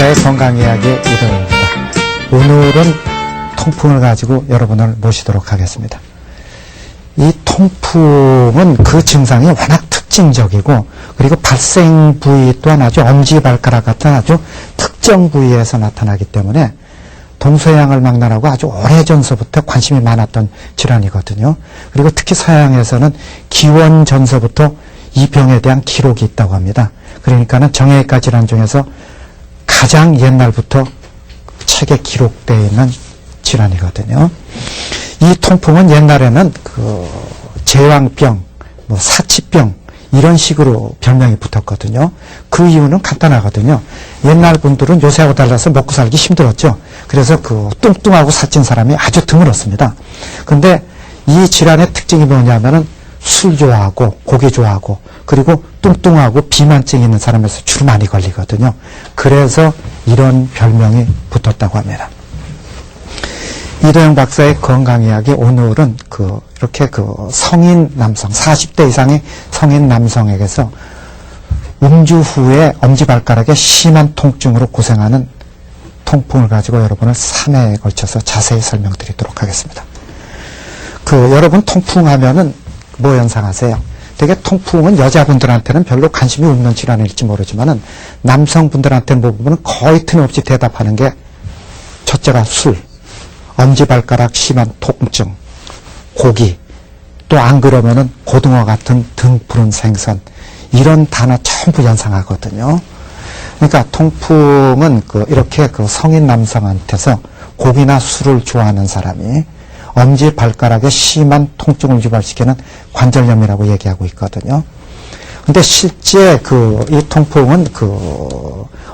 박사의 건강이야기 이동입니다. 오늘은 통풍을 가지고 여러분을 모시도록 하겠습니다. 이 통풍은 그 증상이 워낙 특징적이고, 그리고 발생 부위 또한 아주 엄지발가락 같은 아주 특정 부위에서 나타나기 때문에 동서양을 막론하고 아주 오래전서부터 관심이 많았던 질환이거든요. 그리고 특히 서양에서는 기원전서부터 이 병에 대한 기록이 있다고 합니다. 그러니까는 정형외과 질환 중에서 가장 옛날부터 책에 기록되어 있는 질환이거든요. 이 통풍은 옛날에는 제왕병, 사치병 이런 식으로 별명이 붙었거든요. 그 이유는 간단하거든요. 옛날 분들은 요새하고 달라서 먹고 살기 힘들었죠. 그래서 뚱뚱하고 살찐 사람이 아주 드물었습니다. 근데 이 질환의 특징이 뭐냐면은 술 좋아하고 고기 좋아하고 그리고 뚱뚱하고 비만증이 있는 사람에서 주로 많이 걸리거든요. 그래서 이런 별명이 붙었다고 합니다. 이도영 박사의 건강이야기, 오늘은 이렇게 성인 남성, 40대 이상의 성인 남성에게서 음주 후에 엄지발가락에 심한 통증으로 고생하는 통풍을 가지고 여러분을 3회에 걸쳐서 자세히 설명드리도록 하겠습니다. 여러분 통풍하면은 뭐 연상하세요? 되게 통풍은 여자분들한테는 별로 관심이 없는 질환일지 모르지만은 남성분들한테는 보면은 거의 틀림없이 대답하는 게 첫째가 술, 엄지발가락 심한 통증, 고기, 또 안 그러면은 고등어 같은 등 푸른 생선, 이런 단어 전부 연상하거든요. 그러니까 통풍은 이렇게 성인 남성한테서 고기나 술을 좋아하는 사람이 엄지발가락에 심한 통증을 유발시키는 관절염이라고 얘기하고 있거든요. 근데 실제 이 통풍은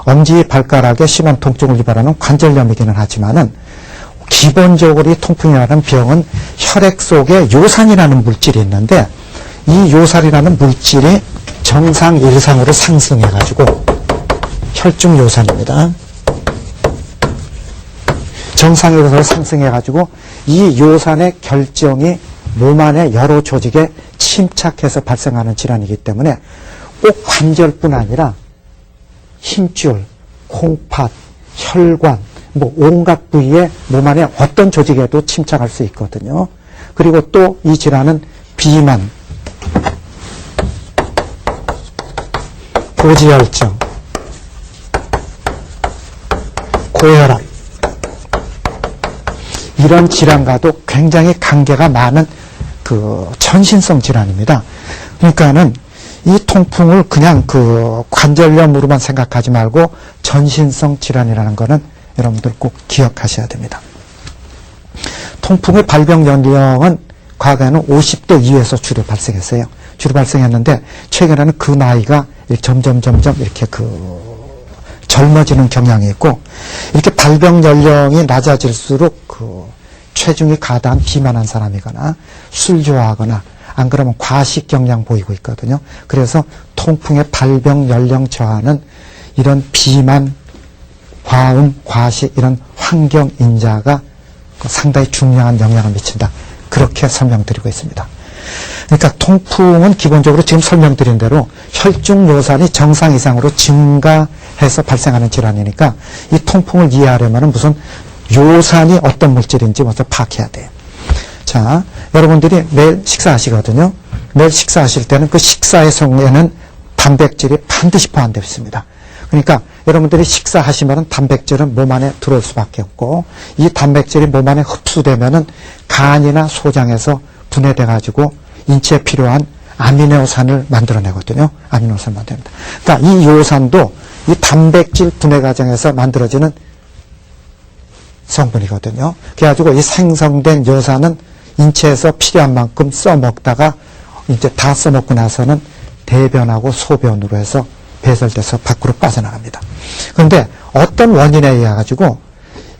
엄지발가락에 심한 통증을 유발하는 관절염이기는 하지만은 기본적으로 이 통풍이라는 병은 혈액 속에 요산이라는 물질이 있는데, 이 요산이라는 물질이 정상 이상으로 상승해가지고 혈중 요산입니다. 정상 이상으로 상승해가지고 이 요산의 결정이 몸 안의 여러 조직에 침착해서 발생하는 질환이기 때문에 꼭 관절뿐 아니라 힘줄, 콩팥, 혈관, 온갖 부위에 몸 안에 어떤 조직에도 침착할 수 있거든요. 그리고 또 이 질환은 비만, 고지혈증, 고혈압, 이런 질환과도 굉장히 관계가 많은 전신성 질환입니다. 그러니까는 이 통풍을 그냥 관절염으로만 생각하지 말고 전신성 질환이라는 거는 여러분들 꼭 기억하셔야 됩니다. 통풍의 발병 연령은 과거에는 50대 이후에서 주로 발생했어요. 주로 발생했는데 최근에는 그 나이가 점점 이렇게 젊어지는 경향이 있고, 이렇게 발병 연령이 낮아질수록 체중이 가다한 비만한 사람이거나 술 좋아하거나 안 그러면 과식 경향 보이고 있거든요. 그래서 통풍의 발병 연령 저하는 이런 비만, 과음, 과식 이런 환경 인자가 상당히 중요한 영향을 미친다. 그렇게 설명드리고 있습니다. 그러니까 통풍은 기본적으로 지금 설명드린 대로 혈중 요산이 정상 이상으로 증가해서 발생하는 질환이니까 이 통풍을 이해하려면 무슨 요산이 어떤 물질인지 먼저 파악해야 돼요. 자, 여러분들이 매일 식사하시거든요. 매일 식사하실 때는 그 식사의 속에는 단백질이 반드시 포함되어 있습니다. 그러니까 여러분들이 식사하시면 단백질은 몸 안에 들어올 수밖에 없고, 이 단백질이 몸 안에 흡수되면은 간이나 소장에서 분해돼 가지고 인체에 필요한 아미노산을 만들어내거든요. 아미노산을 만듭니다. 그러니까 이 요산도 이 단백질 분해 과정에서 만들어지는 성분이거든요. 그래가지고 이 생성된 요산은 인체에서 필요한 만큼 써먹다가 이제 다 써먹고 나서는 대변하고 소변으로 해서 배설돼서 밖으로 빠져나갑니다. 그런데 어떤 원인에 의해 가지고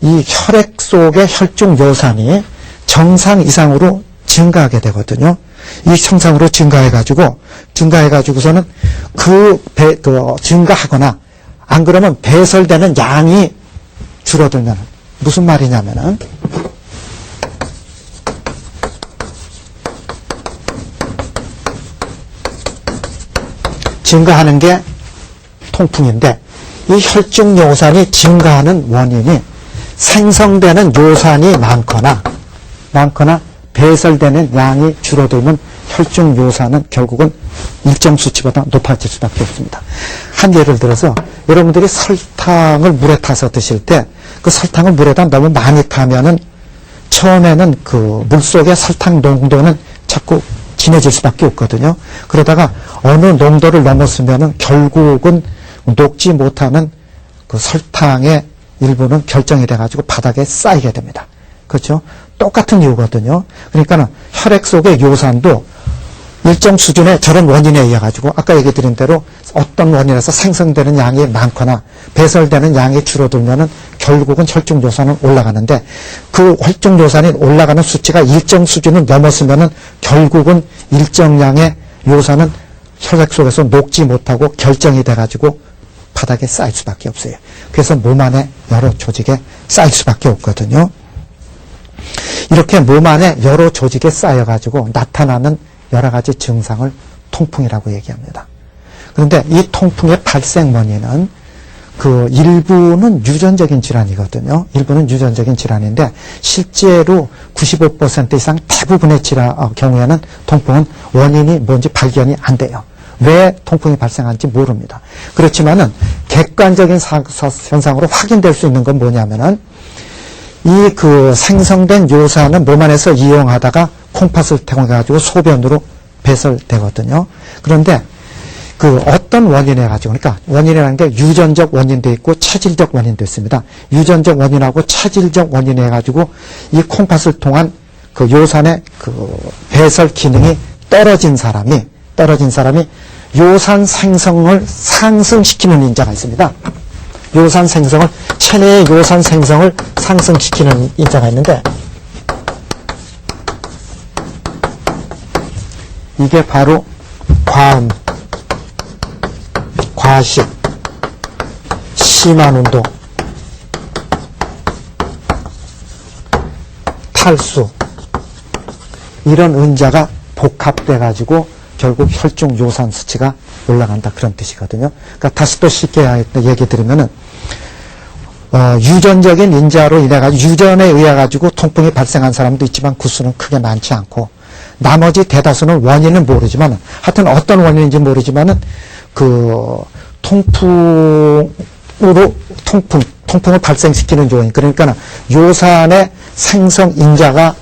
이 혈액 속의 혈중 요산이 정상 이상으로 증가하게 되거든요. 이 정상으로 증가해가지고서는 증가하거나 안 그러면 배설되는 양이 줄어들면 무슨 말이냐면은 증가하는 게 통풍인데 이 혈중 요산이 증가하는 원인이 생성되는 요산이 많거나 배설되는 양이 줄어들면 혈중 요산은 결국은 일정 수치보다 높아질 수밖에 없습니다. 한 예를 들어서 여러분들이 설탕을 물에 타서 드실 때 그 설탕을 물에다 너무 많이 타면은 처음에는 그 물속의 설탕 농도는 자꾸 진해질 수밖에 없거든요. 그러다가 어느 농도를 넘었으면은 결국은 녹지 못하는 그 설탕의 일부는 결정이 돼가지고 바닥에 쌓이게 됩니다. 그렇죠? 똑같은 이유거든요. 그러니까 혈액 속의 요산도 일정 수준의 저런 원인에 의해 가지고 아까 얘기 드린 대로 어떤 원인에서 생성되는 양이 많거나 배설되는 양이 줄어들면은 결국은 혈중 요산은 올라가는데 그 혈중 요산이 올라가는 수치가 일정 수준을 넘었으면은 결국은 일정량의 요산은 혈액 속에서 녹지 못하고 결정이 돼 가지고 바닥에 쌓일 수밖에 없어요. 그래서 몸 안에 여러 조직에 쌓일 수밖에 없거든요. 이렇게 몸 안에 여러 조직에 쌓여 가지고 나타나는 여러 가지 증상을 통풍이라고 얘기합니다. 그런데 이 통풍의 발생 원인은 그 일부는 유전적인 질환이거든요. 일부는 유전적인 질환인데 실제로 95% 이상 대부분의 경우에는 통풍은 원인이 뭔지 발견이 안 돼요. 왜 통풍이 발생하는지 모릅니다. 그렇지만은 객관적인 현상으로 확인될 수 있는 건 뭐냐면은 이 그 생성된 요산은 몸 안에서 이용하다가 콩팥을 통해 가지고 소변으로 배설되거든요. 그런데 그 어떤 원인에 가지고 그러니까 원인이라는 게 유전적 원인도 있고 체질적 원인도 있습니다. 유전적 원인하고 체질적 원인에 가지고 이 콩팥을 통한 그 요산의 그 배설 기능이 떨어진 사람이 요산 생성을 상승시키는 인자가 있습니다. 요산 생성을 체내의 요산 생성을 상승시키는 인자가 있는데 이게 바로 과음, 과식, 심한 운동, 탈수 이런 은자가 복합돼 가지고 결국 혈중 요산 수치가 올라간다 그런 뜻이거든요. 그러니까 다시 또 쉽게 얘기 드리면은 유전적인 인자로 인해 가지고 유전에 의해 가지고 통풍이 발생한 사람도 있지만 그 수는 크게 많지 않고 나머지 대다수는 원인은 모르지만 하여튼 어떤 원인인지 모르지만은 그 통풍을 발생시키는 요인 그러니까 요산의 생성 인자가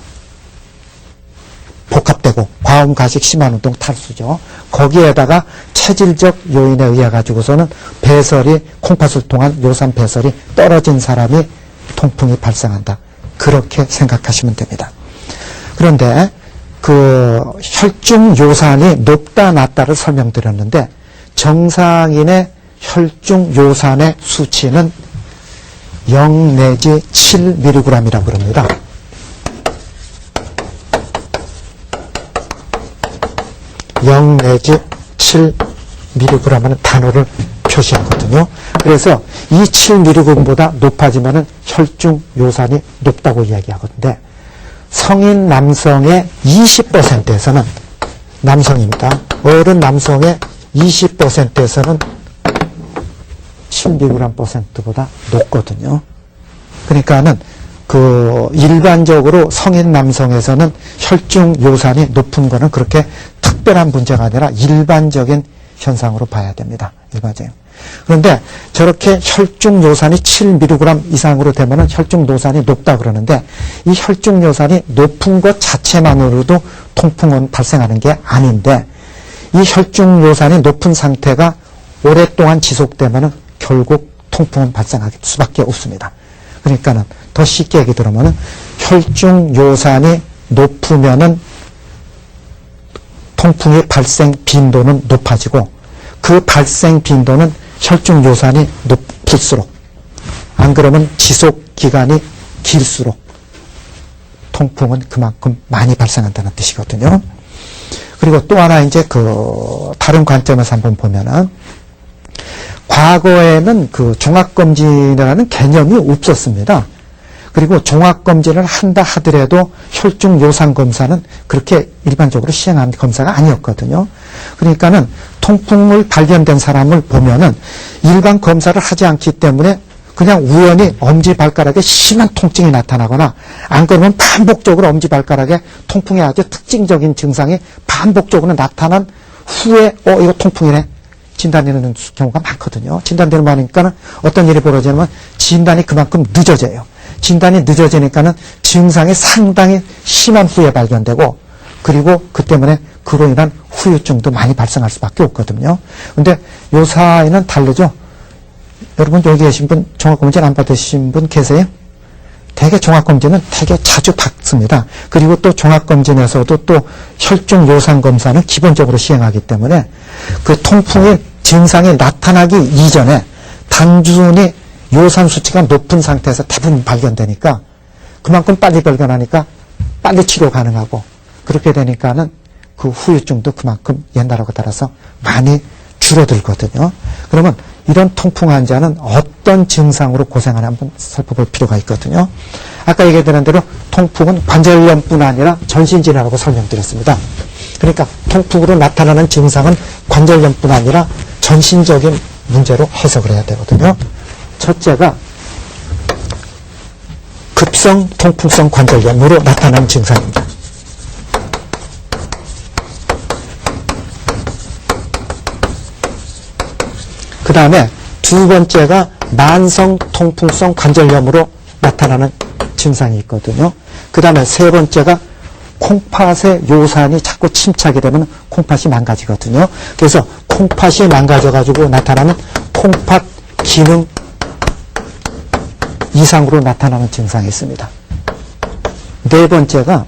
복합되고 과음, 가식, 심한 운동, 탈수죠. 거기에다가 체질적 요인에 의해 가지고서는 배설이 콩팥을 통한 요산 배설이 떨어진 사람이 통풍이 발생한다. 그렇게 생각하시면 됩니다. 그런데 그 혈중 요산이 높다 낮다를 설명드렸는데 정상인의 혈중 요산의 수치는 0 내지 7mg이라고 그럽니다. 0 내지 7mg라는 단어를 표시하거든요. 그래서 이 7mg보다 높아지면은 혈중 요산이 높다고 이야기하거든요. 성인 남성의 20%에서는 남성입니다. 어른 남성의 20%에서는 7mg%보다 높거든요. 그러니까는 그 일반적으로 성인 남성에서는 혈중 요산이 높은 거는 그렇게 특별한 문제가 아니라 일반적인 현상으로 봐야 됩니다. 일반적인. 그런데 저렇게 혈중 요산이 7mg 이상으로 되면은 혈중 요산이 높다 그러는데 이 혈중 요산이 높은 것 자체만으로도 통풍은 발생하는 게 아닌데 이 혈중 요산이 높은 상태가 오랫동안 지속되면은 결국 통풍은 발생할 수밖에 없습니다. 그러니까는 더 쉽게 얘기 들으면은 혈중 요산이 높으면은 통풍의 발생 빈도는 높아지고 그 발생 빈도는 혈중 요산이 높을수록 안 그러면 지속 기간이 길수록 통풍은 그만큼 많이 발생한다는 뜻이거든요. 그리고 또 하나 이제 그 다른 관점에서 한번 보면은 과거에는 그 종합검진이라는 개념이 없었습니다. 그리고 종합검진을 한다 하더라도 혈중 요산 검사는 그렇게 일반적으로 시행하는 검사가 아니었거든요. 그러니까는 통풍을 발견된 사람을 보면은 일반 검사를 하지 않기 때문에 그냥 우연히 엄지발가락에 심한 통증이 나타나거나 안 그러면 반복적으로 엄지발가락에 통풍의 아주 특징적인 증상이 반복적으로 나타난 후에 이거 통풍이네 진단되는 경우가 많거든요. 진단되는 거니까는 어떤 일이 벌어지냐면 진단이 그만큼 늦어져요. 진단이 늦어지니까는 증상이 상당히 심한 후에 발견되고 그리고 그 때문에 그로 인한 후유증도 많이 발생할 수밖에 없거든요. 근데 요 사이는 다르죠. 여러분 여기 계신 분 종합검진 안 받으신 분 계세요? 대개 종합검진은 되게 자주 받습니다. 그리고 또 종합검진에서도 또 혈중 요산 검사는 기본적으로 시행하기 때문에 그 통풍의 증상이 나타나기 이전에 단순히 요산 수치가 높은 상태에서 대부분 발견되니까 그만큼 빨리 발견하니까 빨리 치료 가능하고 그렇게 되니까는 그 후유증도 그만큼 옛날하고 따라서 많이 줄어들거든요. 그러면 이런 통풍 환자는 어떤 증상으로 고생하나 한번 살펴볼 필요가 있거든요. 아까 얘기했던 대로 통풍은 관절염뿐 아니라 전신질환이라고 설명드렸습니다. 그러니까 통풍으로 나타나는 증상은 관절염뿐 아니라 전신적인 문제로 해석을 해야 되거든요. 첫째가 급성 통풍성 관절염으로 나타나는 증상입니다. 그 다음에 두 번째가 만성 통풍성 관절염으로 나타나는 증상이 있거든요. 그 다음에 세 번째가 콩팥의 요산이 자꾸 침착이 되면 콩팥이 망가지거든요. 그래서 콩팥이 망가져가지고 나타나는 콩팥 기능 이상으로 나타나는 증상이 있습니다. 네 번째가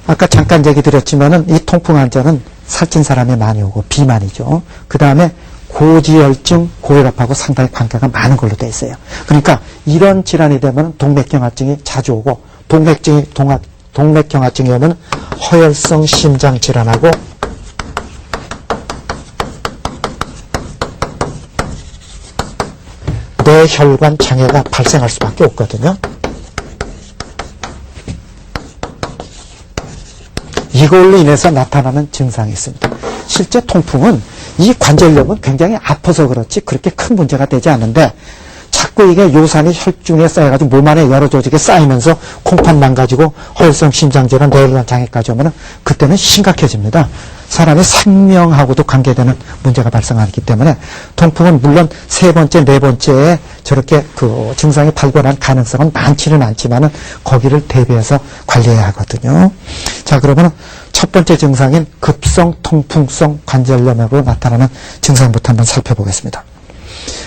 아까 잠깐 얘기 드렸지만은 이 통풍 환자는 살찐 사람이 많이 오고 비만이죠. 그 다음에 고지혈증, 고혈압하고 상당히 관계가 많은 걸로 되어 있어요. 그러니까 이런 질환이 되면 동맥경화증이 자주 오고 동맥경화증이 오면 허혈성 심장질환하고 뇌혈관 장애가 발생할 수밖에 없거든요. 이걸로 인해서 나타나는 증상이 있습니다. 실제 통풍은 이 관절염은 굉장히 아파서 그렇지 그렇게 큰 문제가 되지 않는데 자꾸 이게 요산이 혈중에 쌓여가지고 몸 안에 여러 조직에 쌓이면서 콩팥 망가지고 허혈성 심장질환, 뇌혈관 장애까지 오면 그때는 심각해집니다. 사람의 생명하고도 관계되는 문제가 발생하기 때문에 통풍은 물론 세 번째, 네 번째에 저렇게 그 증상이 발견할 가능성은 많지는 않지만은 거기를 대비해서 관리해야 하거든요. 자, 그러면 첫 번째 증상인 급성 통풍성 관절염으로 나타나는 증상부터 한번 살펴보겠습니다.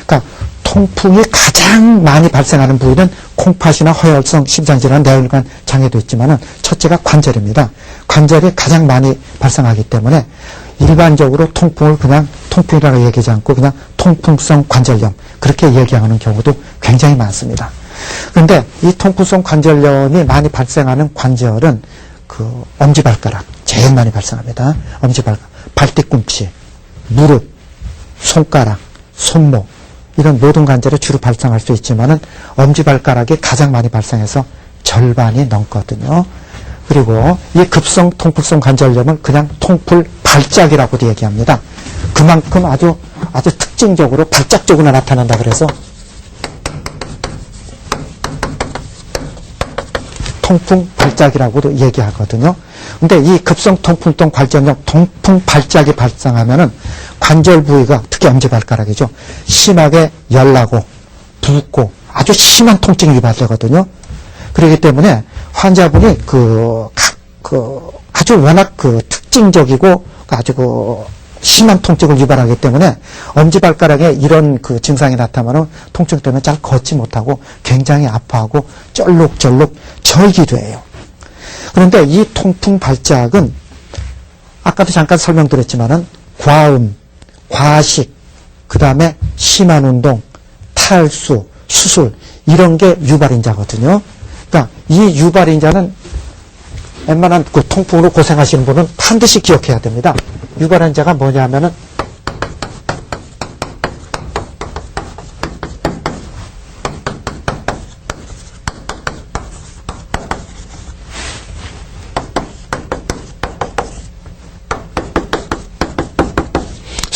그러니까 통풍이 가장 많이 발생하는 부위는 콩팥이나 허혈성 심장질환, 뇌혈관 장애도 있지만은 첫째가 관절입니다. 관절이 가장 많이 발생하기 때문에 일반적으로 통풍을 그냥 통풍이라고 얘기하지 않고 그냥 통풍성 관절염 그렇게 얘기하는 경우도 굉장히 많습니다. 그런데 이 통풍성 관절염이 많이 발생하는 관절은 그 엄지발가락 제일 많이 발생합니다. 엄지발가락, 발뒤꿈치, 무릎, 손가락, 손목 이런 모든 관절에 주로 발생할 수 있지만은 엄지발가락이 가장 많이 발생해서 절반이 넘거든요. 그리고 이 급성 통풍성 관절염은 그냥 통풀 발작이라고도 얘기합니다. 그만큼 아주 특징적으로 발작적으로 나타난다 그래서 통풍 발작이라고도 얘기하거든요. 근데 이 급성 통풍성 관절염 통풍 발작이 발생하면은 관절 부위가 특히 엄지발가락이죠. 심하게 열나고 붓고 아주 심한 통증이 유발되거든요. 그렇기 때문에 환자분이 아주 워낙 특징적이고 아주 심한 통증을 유발하기 때문에 엄지발가락에 이런 증상이 나타나면 통증 때문에 잘 걷지 못하고 굉장히 아파하고 쩔룩쩔룩 절기도 해요. 그런데 이 통풍 발작은 아까도 잠깐 설명드렸지만은 과음, 과식, 그 다음에 심한 운동, 탈수, 수술 이런 게 유발인자거든요. 그러니까 이 유발인자는 웬만한 통풍으로 고생하시는 분은 반드시 기억해야 됩니다. 유발인자가 뭐냐면은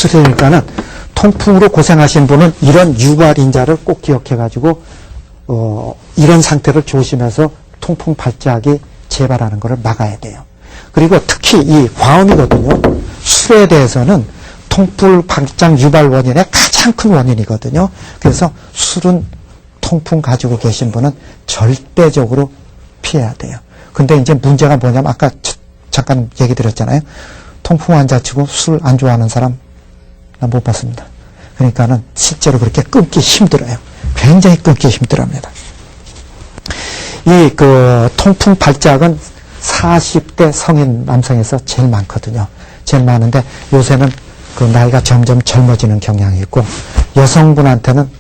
그러니까는 통풍으로 고생하신 분은 이런 유발인자를 꼭 기억해가지고 이런 상태를 조심해서 통풍 발작이 재발하는 것을 막아야 돼요. 그리고 특히 이 과음이거든요. 술에 대해서는 통풍 발작 유발 원인의 가장 큰 원인이거든요. 그래서 술은 통풍 가지고 계신 분은 절대적으로 피해야 돼요. 근데 이제 문제가 뭐냐면 아까 잠깐 얘기 드렸잖아요. 통풍 환자 치고 술 안 좋아하는 사람 난 못 봤습니다. 그러니까는 실제로 그렇게 끊기 힘들어요. 굉장히 끊기 힘들어합니다. 이 통풍 발작은 40대 성인 남성에서 제일 많거든요. 제일 많은데 요새는 그 나이가 점점 젊어지는 경향이 있고 여성분한테는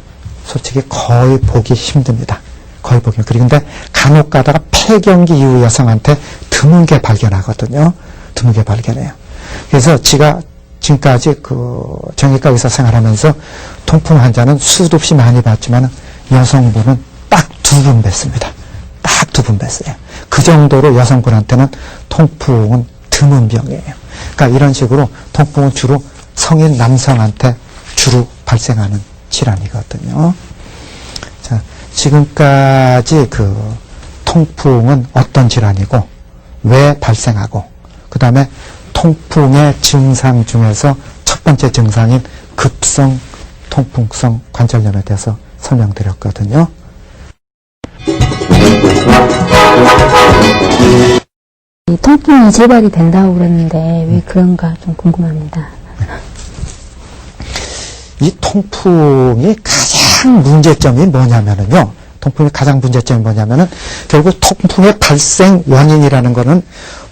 솔직히 거의 보기 힘듭니다. 거의 보기. 그런데 간혹 가다가 폐경기 이후 여성한테 드물게 발견하거든요. 드물게 발견해요. 그래서 제가 지금까지 정형외과 의사 생활하면서 통풍 환자는 수도 없이 많이 봤지만 여성분은 딱 2분 뵀습니다. 딱 2분 뵀어요. 그 정도로 여성분한테는 통풍은 드문 병이에요. 그러니까 이런 식으로 통풍은 주로 성인 남성한테 주로 발생하는 질환이거든요. 자, 지금까지 통풍은 어떤 질환이고 왜 발생하고 그 다음에 통풍의 증상 중에서 첫 번째 증상인 급성 통풍성 관절염에 대해서 설명드렸거든요. 통풍이 재발이 된다고 그랬는데 왜 그런가 좀 궁금합니다. 이 통풍이 가장 문제점이 뭐냐면은요. 통풍의 가장 문제점이 뭐냐면은 결국 통풍의 발생 원인이라는 거는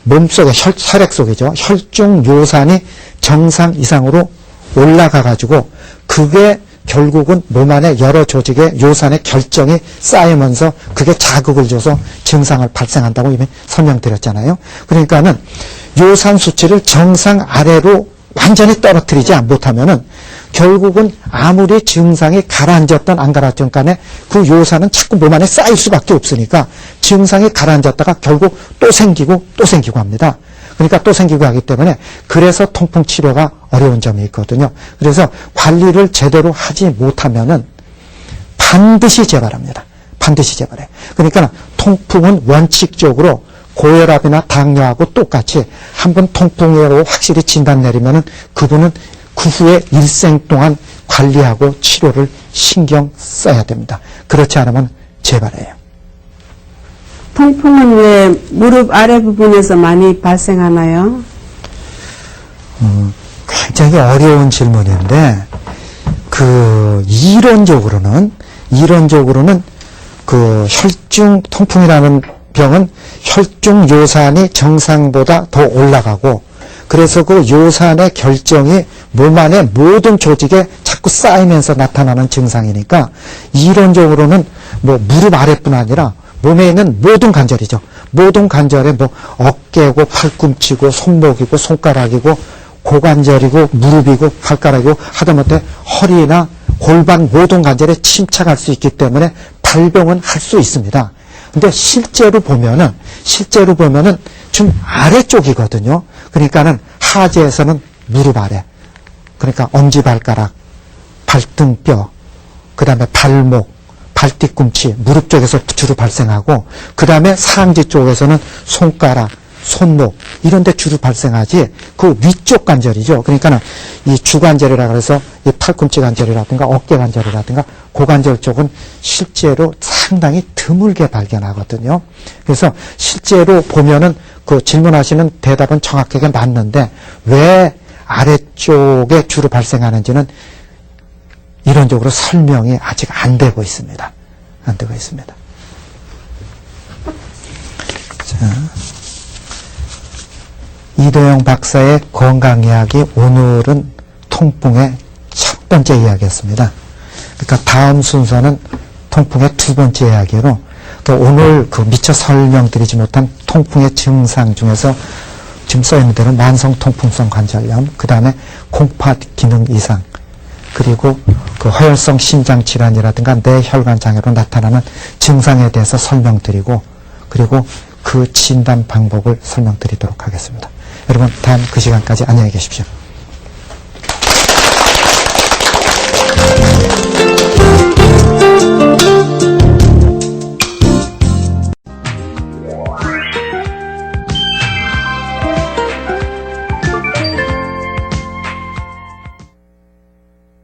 몸속에 혈액 속이죠. 혈중 요산이 정상 이상으로 올라가 가지고 그게 결국은 몸 안에 여러 조직의 요산의 결정이 쌓이면서 그게 자극을 줘서 증상을 발생한다고 이미 설명드렸잖아요. 그러니까는 요산 수치를 정상 아래로 완전히 떨어뜨리지 못하면은 결국은 아무리 증상이 가라앉았던 안 가라앉던 간에 그 요산은 자꾸 몸 안에 쌓일 수밖에 없으니까 증상이 가라앉았다가 결국 또 생기고 합니다. 그러니까 또 생기고 하기 때문에 그래서 통풍 치료가 어려운 점이 있거든요. 그래서 관리를 제대로 하지 못하면은 반드시 재발합니다. 반드시 재발해요. 그러니까 통풍은 원칙적으로 고혈압이나 당뇨하고 똑같이 한번 통풍으로 확실히 진단 내리면은 그분은 그 후에 일생 동안 관리하고 치료를 신경 써야 됩니다. 그렇지 않으면 재발해요. 통풍은 왜 무릎 아래 부분에서 많이 발생하나요? 굉장히 어려운 질문인데, 이론적으로는 혈중 통풍이라는 병은 혈중 요산이 정상보다 더 올라가고, 그래서 그 요산의 결정이 몸 안의 모든 조직에 자꾸 쌓이면서 나타나는 증상이니까, 이론적으로는 무릎 아래뿐 아니라 몸에 있는 모든 관절이죠. 모든 관절에 어깨고 팔꿈치고 손목이고 손가락이고 고관절이고 무릎이고 발가락이고 하다못해 허리나 골반 모든 관절에 침착할 수 있기 때문에 발병은 할 수 있습니다. 근데 실제로 보면은 좀 아래쪽이거든요. 그러니까는 하지에서는 무릎 아래, 그러니까 엄지발가락, 발등뼈, 그 다음에 발목, 발뒤꿈치, 무릎 쪽에서 주로 발생하고, 그 다음에 상지 쪽에서는 손가락, 손목, 이런 데 주로 발생하지, 그 위쪽 관절이죠. 그러니까는 이 주관절이라 그래서 이 팔꿈치 관절이라든가 어깨 관절이라든가 고관절 쪽은 실제로 상당히 드물게 발견하거든요. 그래서 실제로 보면은 그 질문하시는 대답은 정확하게 맞는데, 왜 아래쪽에 주로 발생하는지는 이론적으로 설명이 아직 안 되고 있습니다. 안 되고 있습니다. 자, 이도영 박사의 건강 이야기, 오늘은 통풍의 첫 번째 이야기였습니다. 그러니까 다음 순서는 통풍의 두 번째 이야기로, 그러니까 오늘 미처 설명드리지 못한 통풍의 증상 중에서 지금 써있는 대로 만성 통풍성 관절염, 그 다음에 공파 기능 이상, 그리고 허혈성 심장 질환이라든가 뇌혈관 장애로 나타나는 증상에 대해서 설명드리고, 그리고 그 진단 방법을 설명드리도록 하겠습니다. 여러분, 다음 그 시간까지 안녕히 계십시오.